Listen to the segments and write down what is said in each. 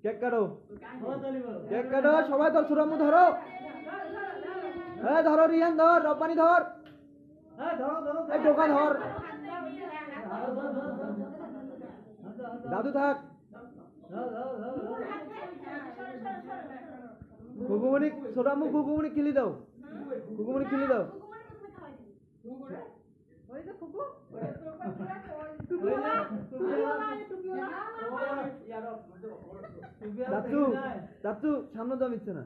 cake কাটো cake কাটো সবাই ধর সুরাম্মু ধরো ধরো রিয়ান ধর রব্বানি ধর এই টোকা ধর দাদু থাক খুকুমনি সুরাম্মু খুকুমনি খিলি দাও খুকুমনি খিলি দাও দাদু দাদু সামনে দাম ইচ্ছে না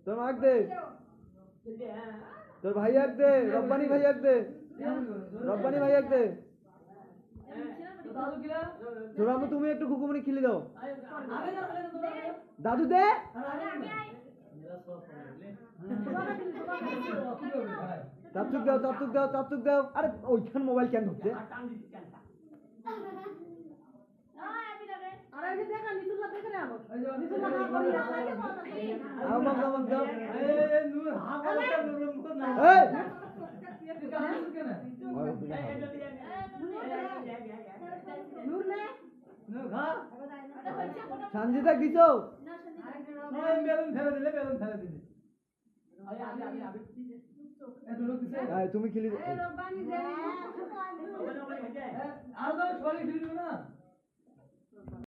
তোর মাক দে তোর ভাই এক দে রব্বানি ভাই এক দে রব্বানি ভাই এক দে সুরাম্মু তুমি একটু খুকুমনি খিলি দাও দাদু দে চাপচুক দাও চাপচুক দাও চাপচুক দাও আরে ওইখান মোবাইল কেন হচ্ছে সঞ্জিতা দিছ তুমি খেলি